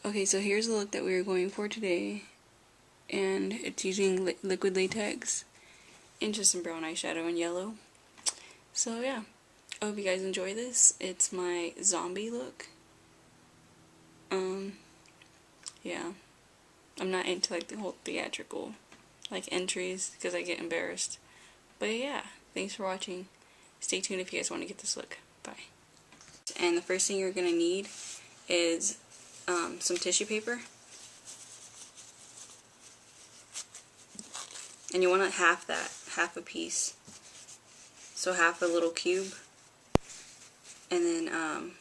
Okay, so here's the look that we were going for today, and it's using liquid latex and just some brown eyeshadow and yellow. So yeah, I hope you guys enjoy this. It's my zombie look. Yeah, I'm not into like the whole theatrical like entries because I get embarrassed. But yeah, thanks for watching. Stay tuned if you guys want to get this look. Bye. And the first thing you're gonna need is some tissue paper. And you want to half that, half a piece. So half a little cube. And then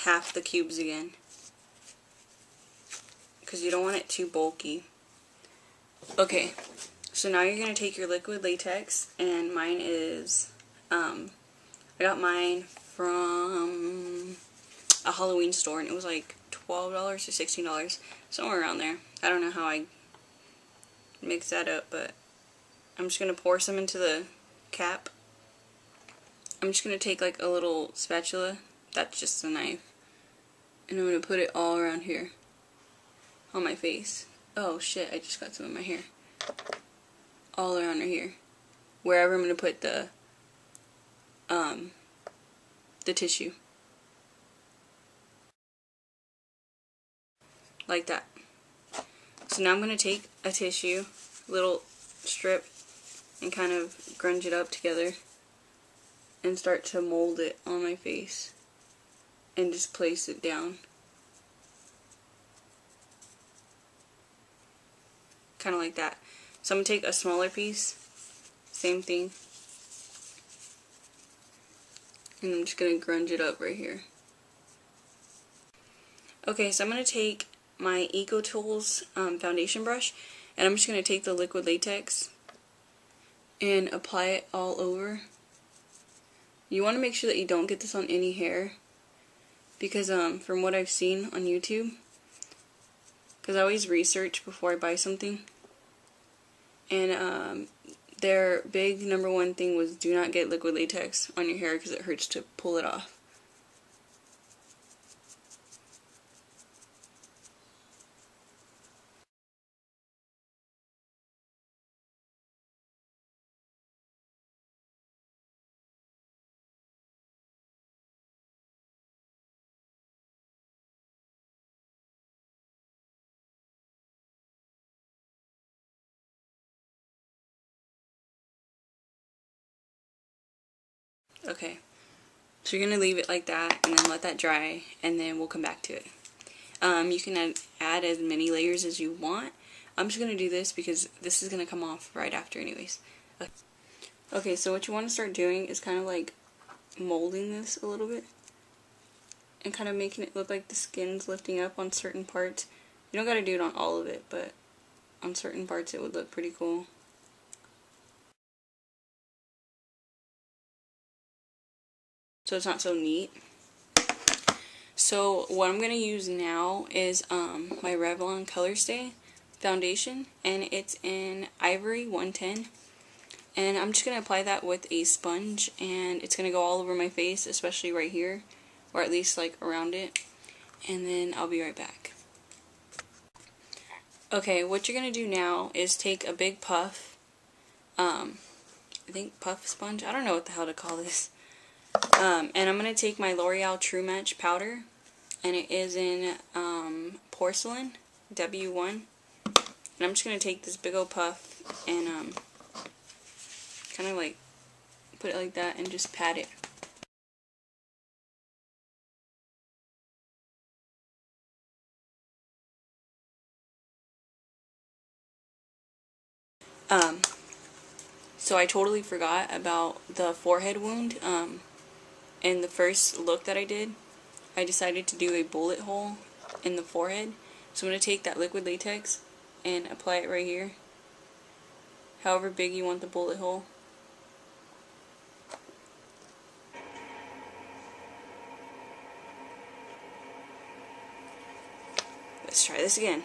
half the cubes again. Because you don't want it too bulky. Okay, so now you're going to take your liquid latex, and mine is, I got mine from a Halloween store, and it was like $12 or $16, somewhere around there. I don't know how I mix that up, but I'm just going to pour some into the cap. I'm just going to take like a little spatula, that's just a knife, and I'm going to put it all around here on my face. Oh shit, I just got some in my hair. All around here. Wherever I'm going to put the tissue. Like that. So now I'm going to take a tissue, little strip, and kind of grunge it up together and start to mold it on my face and just place it down. Kind of like that. So I'm going to take a smaller piece, same thing, and I'm just going to grunge it up right here. Okay, so I'm going to take my Eco Tools foundation brush, and I'm just going to take the liquid latex and apply it all over. You want to make sure that you don't get this on any hair, because from what I've seen on YouTube, because I always research before I buy something, and their big #1 thing was do not get liquid latex on your hair because it hurts to pull it off. Okay, so you're going to leave it like that and then let that dry, and then we'll come back to it. You can add as many layers as you want. I'm just going to do this because this is going to come off right after anyways. Okay, so what you want to start doing is kind of like molding this a little bit and kind of making it look like the skin's lifting up on certain parts. You don't got to do it on all of it, but on certain parts it would look pretty cool. So it's not so neat. So what I'm going to use now is my Revlon Color Stay foundation, and it's in Ivory 110. And I'm just going to apply that with a sponge, and it's going to go all over my face, especially right here, or at least like around it. And then I'll be right back. Okay, what you're going to do now is take a big puff, I think puff sponge, I don't know what the hell to call this. And I'm going to take my L'Oreal True Match powder, and it is in Porcelain, W1. And I'm just going to take this big old puff and kind of like put it like that and just pat it. So I totally forgot about the forehead wound. In the first look that I did, I decided to do a bullet hole in the forehead. So I'm going to take that liquid latex and apply it right here, however big you want the bullet hole. Let's try this again.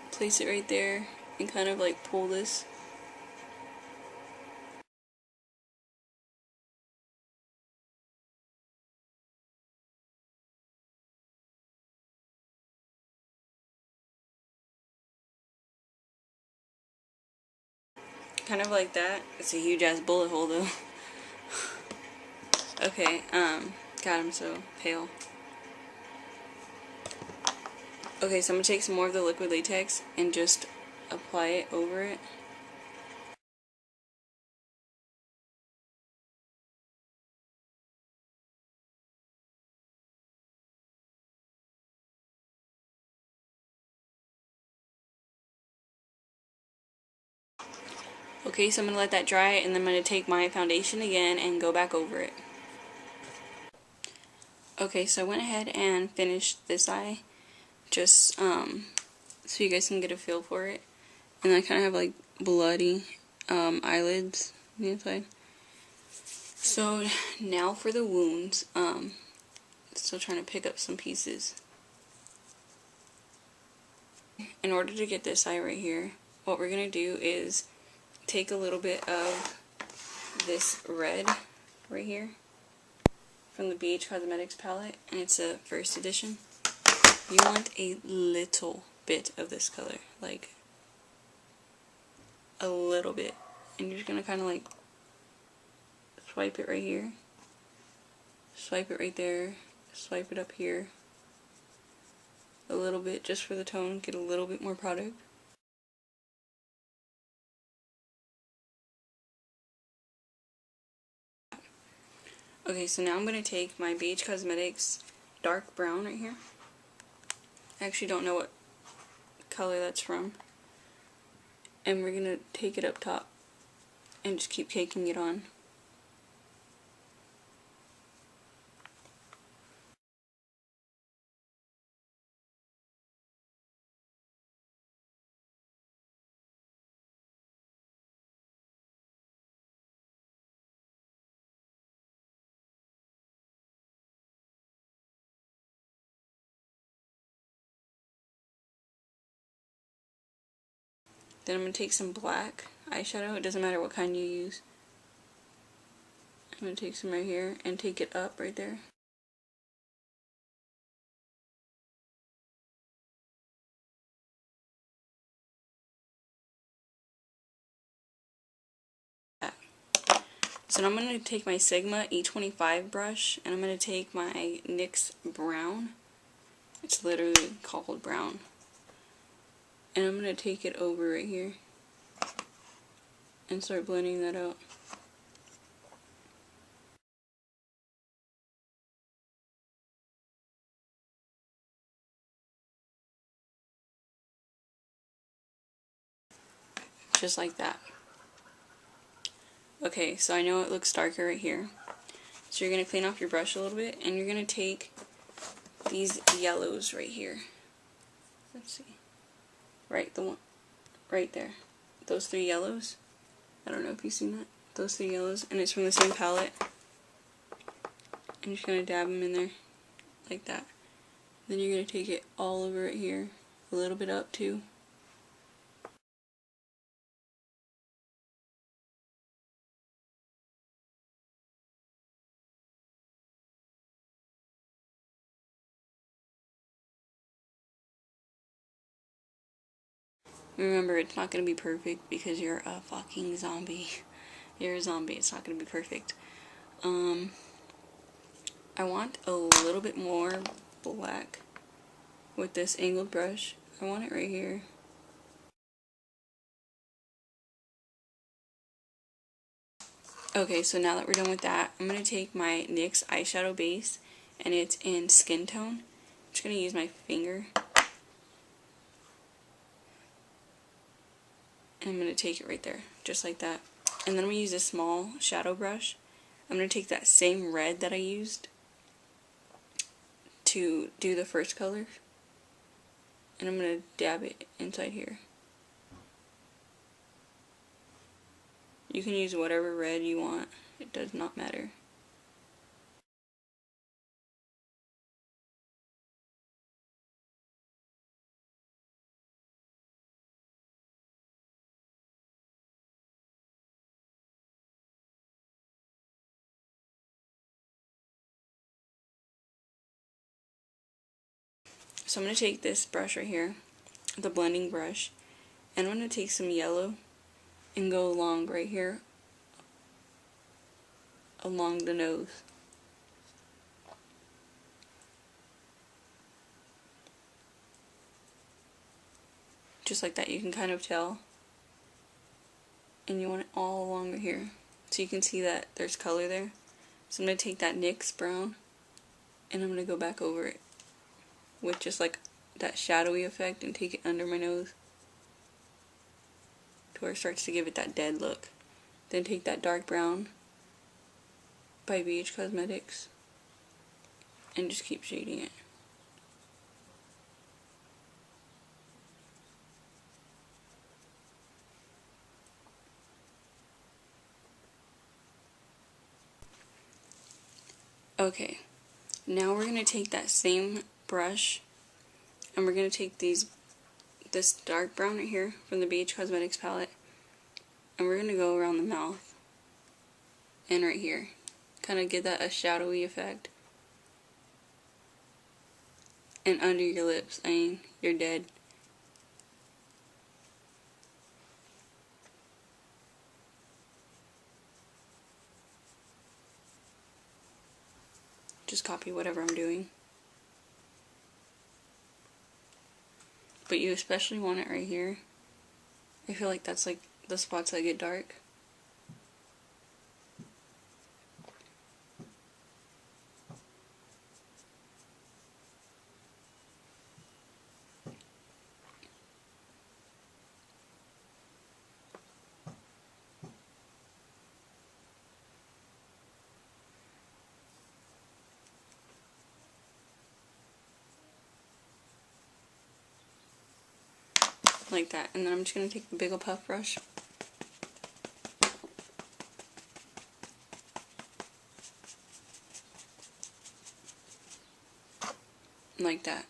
Place it right there and kind of like pull this. kind of like that. It's a huge ass bullet hole though. Okay, God, I'm so pale. Okay, so I'm gonna take some more of the liquid latex and just apply it over it. Okay, so I'm gonna let that dry, and then I'm gonna take my foundation again and go back over it. Okay, so I went ahead and finished this eye, just so you guys can get a feel for it. And I kind of have like bloody eyelids on the inside. So now for the wounds. Still trying to pick up some pieces. In order to get this eye right here, what we're gonna do is take a little bit of this red right here from the BH Cosmetics palette, and it's a first edition. You want a little bit of this color, like a little bit, and you're just gonna kind of like swipe it right here, swipe it right there, swipe it up here a little bit just for the tone, get a little bit more product. Okay, so now I'm going to take my BH Cosmetics dark brown right here. I actually don't know what color that's from. And we're going to take it up top and just keep caking it on. Then I'm going to take some black eyeshadow. It doesn't matter what kind you use. I'm going to take some right here and take it up right there. So now I'm going to take my Sigma E25 brush, and I'm going to take my NYX brown. It's literally called brown. And I'm going to take it over right here and start blending that out. Just like that. Okay, so I know it looks darker right here. So you're going to clean off your brush a little bit, and you're going to take these yellows right here. Let's see. Right, the one right there. Those three yellows. I don't know if you've seen that. Those three yellows, and it's from the same palette. I'm just going to dab them in there like that. Then you're going to take it all over it here, a little bit up too. Remember, it's not going to be perfect because you're a fucking zombie. You're a zombie. It's not going to be perfect. I want a little bit more black with this angled brush. I want it right here. Okay, so now that we're done with that, I'm going to take my NYX eyeshadow base, and it's in Skin Tone. I'm just going to use my finger. And I'm going to take it right there, just like that. And then I'm going to use a small shadow brush. I'm going to take that same red that I used to do the first color, and I'm going to dab it inside here. You can use whatever red you want. It does not matter. So I'm going to take this brush right here, the blending brush, and I'm going to take some yellow, and go along right here, along the nose. Just like that, you can kind of tell. And you want it all along here. So you can see that there's color there. So I'm going to take that NYX brown and I'm going to go back over it with just like that shadowy effect and take it under my nose to where it starts to give it that dead look. Then take that dark brown by BH Cosmetics and just keep shading it. Okay, now we're going to take that same brush and we're going to take this dark brown right here from the BH Cosmetics palette, and we're going to go around the mouth and right here. Kind of give that a shadowy effect. And under your lips, I mean, you're dead. Just copy whatever I'm doing. But you especially want it right here. I feel like that's like the spots that get dark. Like that. And then I'm just going to take the big ol' puff brush. Like that.